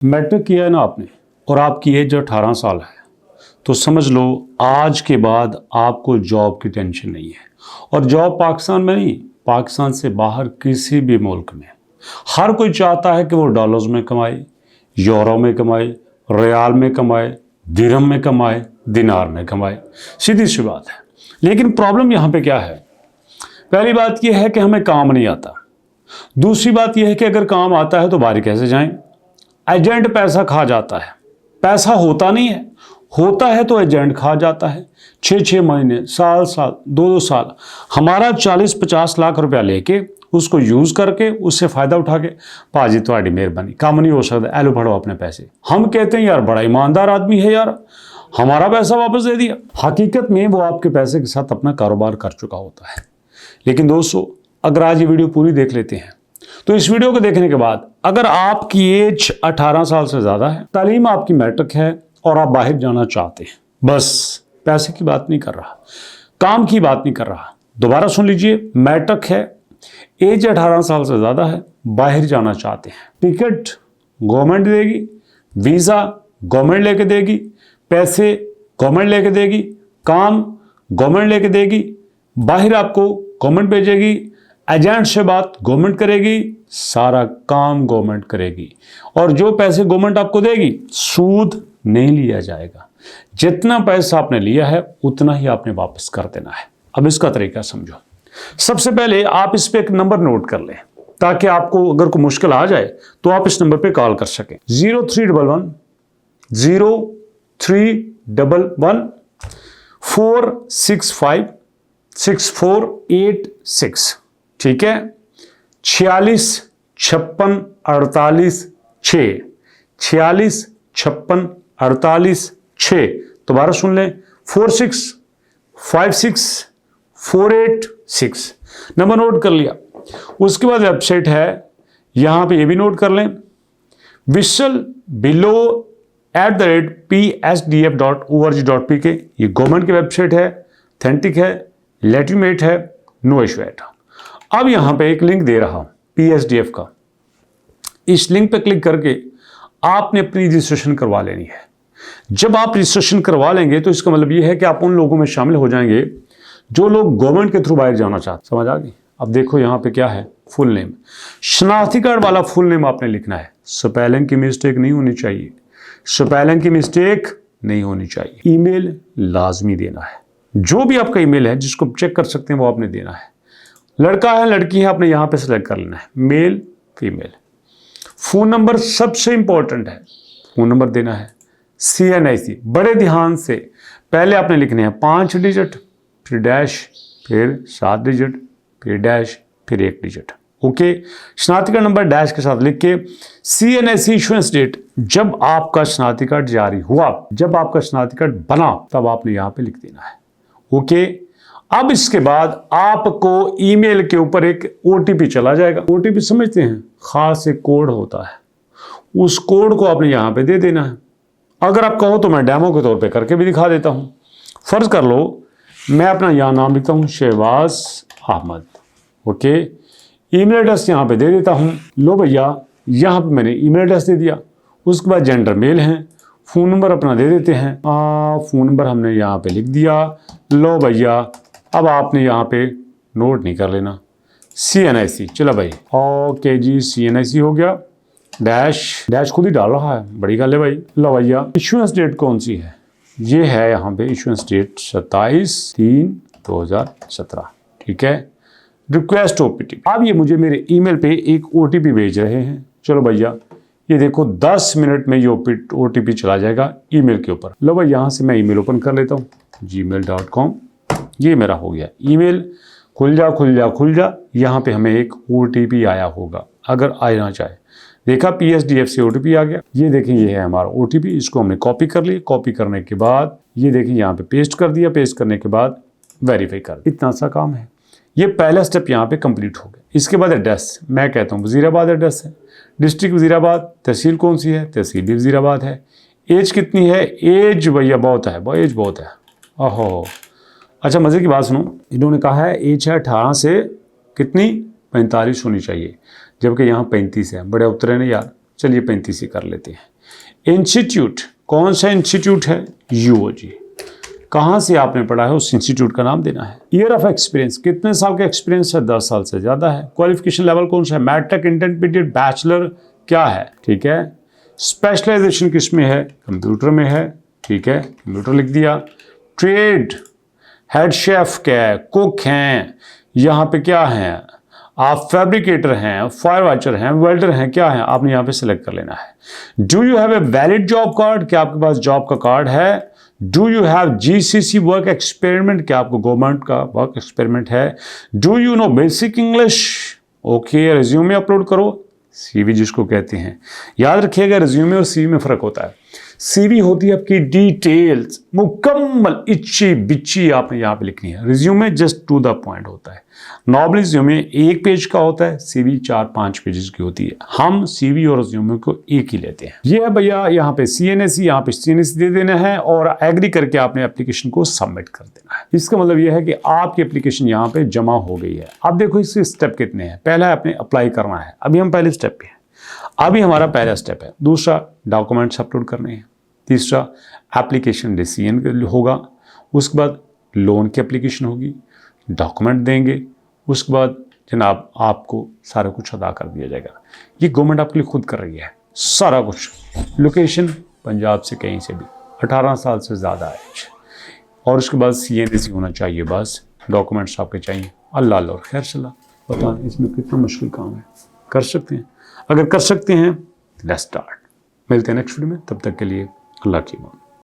Matric किया है ना आपने और आपकी एज 18 साल है तो समझ लो आज के बाद आपको जॉब की टेंशन नहीं है। और जॉब पाकिस्तान में नहीं, पाकिस्तान से बाहर किसी भी मुल्क में हर कोई चाहता है कि वो डॉलर्स में कमाए, यूरो में कमाए, रियाल में कमाए, दिरहम में कमाए, दिनार में कमाए। सीधी सी बात है। लेकिन प्रॉब्लम यहाँ पे क्या है? पहली बात यह है कि हमें काम नहीं आता। दूसरी बात यह है कि अगर काम आता है तो बाहर कैसे जाएं? एजेंट पैसा खा जाता है। पैसा होता नहीं है, होता है तो एजेंट खा जाता है। 6-6 महीने, साल 2-2 साल हमारा 40-50 लाख रुपया लेके उसको यूज करके उससे फायदा उठा के पाजी तुम्हारी मेहरबानी, काम नहीं हो सकता, एलो फड़ो अपने पैसे। हम कहते हैं यार बड़ा ईमानदार आदमी है यार, हमारा पैसा वापस दे दिया। हकीकत में वो आपके पैसे के साथ अपना कारोबार कर चुका होता है। लेकिन दोस्तों, अगर आज ये वीडियो पूरी देख लेते हैं तो इस वीडियो को देखने के बाद अगर आपकी एज 18 साल से ज़्यादा है, तालीम आपकी मैट्रिक है और आप बाहर जाना चाहते हैं, बस पैसे की बात नहीं कर रहा, काम की बात नहीं कर रहा, दोबारा सुन लीजिए, मैट्रिक है, एज 18 साल से ज़्यादा है, बाहर जाना चाहते हैं, टिकट गवर्नमेंट देगी, वीज़ा गवर्नमेंट लेके देगी, पैसे गवर्नमेंट लेके देगी, काम गवर्नमेंट लेके देगी, बाहर आपको गवर्नमेंट भेजेगी, एजेंट से बात गवर्नमेंट करेगी, सारा काम गवर्नमेंट करेगी और जो पैसे गवर्नमेंट आपको देगी सूद नहीं लिया जाएगा। जितना पैसा आपने लिया है उतना ही आपने वापस कर देना है। अब इसका तरीका समझो। सबसे पहले आप इस पे एक नंबर नोट कर लें ताकि आपको अगर कोई मुश्किल आ जाए तो आप इस नंबर पे कॉल कर सकें। 0311 0311 465 6486। ठीक है, 46 56 48 6, 46 56 48 6। दोबारा सुन लें, 46 56 486। नंबर नोट कर लिया। उसके बाद वेबसाइट है, यहां पे ये भी नोट कर लें, whistle@psdf.org.pk। ये गवर्नमेंट की वेबसाइट है, ऑथेंटिक है, लेजिटिमेट है, नो इशू है। अब यहां पे एक लिंक दे रहा हूं पीएसडीएफ का। इस लिंक पे क्लिक करके आपने अपनी रजिस्ट्रेशन करवा लेनी है। जब आप रजिस्ट्रेशन करवा लेंगे तो इसका मतलब यह है कि आप उन लोगों में शामिल हो जाएंगे जो लोग गवर्नमेंट के थ्रू बाहर जाना चाहते। समझ आ गई? अब देखो यहां पे क्या है, फुल नेम, शनाख्ती कार्ड वाला फुल नेम आपने लिखना है। स्पेलिंग की मिस्टेक नहीं होनी चाहिए, स्पेलिंग की मिस्टेक नहीं होनी चाहिए। ईमेल लाजमी देना है, जो भी आपका ईमेल है जिसको चेक कर सकते हैं वो आपने देना है। लड़का है लड़की है आपने यहां पे सेलेक्ट कर लेना है, मेल फीमेल। फोन नंबर सबसे इंपॉर्टेंट है, फोन नंबर देना है। CNIC बड़े ध्यान से पहले आपने लिखने हैं 5 डिजिट, फिर डैश, फिर 7 डिजिट, फिर डैश, फिर 1 डिजिट। ओके, शनाख्ती कार्ड नंबर डैश के साथ लिख के CNIC इशुएंस डेट, जब आपका शनाख्ती कार्ड जारी हुआ, जब आपका शनाख्ती कार्ड बना, तब आपने यहां पे लिख देना है। ओके, अब इसके बाद आपको ईमेल के ऊपर एक OTP चला जाएगा। OTP समझते हैं, खास एक कोड होता है, उस कोड को आपने यहां पे दे देना है। अगर आप कहो तो मैं डेमो के तौर पे करके भी दिखा देता हूं। फर्ज कर लो मैं अपना यहां नाम लिखता हूं Shahbaz Ahmed. Okay, email address यहां पे दे देता हूं। लो भैया, यहां पे मैंने ईमेल एड्रेस दे दिया। उसके बाद जेंडर मेल है, फोन नंबर अपना दे देते हैं। फोन नंबर हमने यहाँ पे लिख दिया। लो भैया, अब आपने यहाँ पे नोट नहीं कर लेना, CNIC। चलो भाई, ओके जी, CNIC हो गया। डैश, डैश खुद ही डाल रहा है, बड़ी गल है भाई। लो भैया, इशुएंस डेट कौन सी है? ये है यहाँ पे इशुएंस डेट 27/3/2017। ठीक है, रिक्वेस्ट OTP। अब ये मुझे मेरे ईमेल पे एक OTP भेज रहे हैं। चलो भैया, ये देखो 10 मिनट में ये OTP चला जाएगा ईमेल के ऊपर। लो भाई, यहाँ से मैं ईमेल ओपन कर लेता हूँ, gmail.com। ये मेरा हो गया ईमेल। खुल जा खुल जा खुल जा। यहाँ पे हमें एक OTP आया होगा, अगर आना चाहे। देखा, PSDF से OTP आ गया। ये देखिए, ये है हमारा OTP। इसको हमने कॉपी कर लिया। कॉपी करने के बाद ये देखिए यहाँ पे पेस्ट कर दिया। पेस्ट करने के बाद वेरीफाई कर दिया। इतना सा काम है। ये पहला स्टेप यहाँ पे कंप्लीट हो गया। इसके बाद एड्रेस, मैं कहता हूँ वजीराबाद एड्रेस है, डिस्ट्रिक्ट वजीराबाद, तहसील कौन सी है? तहसील भी वजीराबाद है। एज कितनी है? एज भैया बहुत है, एज बहुत है। ओहो, अच्छा मज़े की बात सुनो, इन्होंने कहा है एज है 18 से कितनी 45 होनी चाहिए, जबकि यहाँ 35 है। बड़े उतरे नहीं यार, चलिए 35 ही कर लेते हैं। इंस्टीट्यूट, कौन सा इंस्टीट्यूट है? यूओजी। कहाँ से आपने पढ़ा है उस इंस्टीट्यूट का नाम देना है। ईयर ऑफ एक्सपीरियंस, कितने साल का एक्सपीरियंस है? 10 साल से ज़्यादा है। क्वालिफिकेशन लेवल कौन सा है? मैट्रिक, इंटरमीडिएट, बैचलर, क्या है? ठीक है। स्पेशलाइजेशन किस में है? कंप्यूटर में है। ठीक है, कंप्यूटर लिख दिया। ट्रेड, हेड शेफ क्या है? कुक हैं, यहाँ पे क्या है? आप फैब्रिकेटर हैं, फायर वॉचर हैं, वेल्डर हैं, क्या है? आपने यहाँ पे सिलेक्ट कर लेना है। Do you have a valid job card, क्या आपके पास जॉब का कार्ड है? Do you have GCC work experiment, क्या आपको गवर्नमेंट का वर्क एक्सपेरिमेंट है? Do you know basic English? Okay, resume upload करो, सीवी जिसको कहते हैं। याद रखिएगा रिज्यूमे और सीवी में फर्क होता है। सीवी होती है आपकी डिटेल्स, मुकम्मल इच्छी बिच्छी आपने यहाँ पे लिखनी है। Resume just to the point होता है। नॉर्मली रिज्यूमे 1 पेज का होता है, सीवी 4-5 पेजेस की होती है। हम सीवी और रिज्यूमे को एक ही लेते हैं। ये है भैया यहाँ पे सीएनएसी, यहाँ पे सीएनएसी दे देना है और एग्री करके आपने एप्लीकेशन को सबमिट कर देना है। इसका मतलब यह है कि आपकी एप्लीकेशन यहाँ पे जमा हो गई है। अब देखो इसके स्टेप कितने हैं। पहला आपने अप्लाई करना है, अभी हम पहले स्टेप पे हैं। अभी हमारा पहला स्टेप है। दूसरा, डॉक्यूमेंट्स अपलोड करने हैं। तीसरा, एप्लीकेशन डिसीजन होगा। उसके बाद लोन की एप्लीकेशन होगी, डॉक्यूमेंट देंगे। उसके बाद जनाब आपको सारा कुछ अदा कर दिया जाएगा। ये गवर्नमेंट आपके लिए खुद कर रही है सारा कुछ। लोकेशन पंजाब से कहीं से भी, 18 साल से ज़्यादा एज, और उसके बाद सीएनएसी होना चाहिए। बस डॉक्यूमेंट्स आपके चाहिए। अल्लाह अल्लाह और खैर सलाह। पता नहीं इसमें कितना मुश्किल काम है, कर सकते हैं। अगर कर सकते हैं लेट्स स्टार्ट। मिलते हैं नेक्स्ट वीडियो में, तब तक के लिए अल्लाह की मान।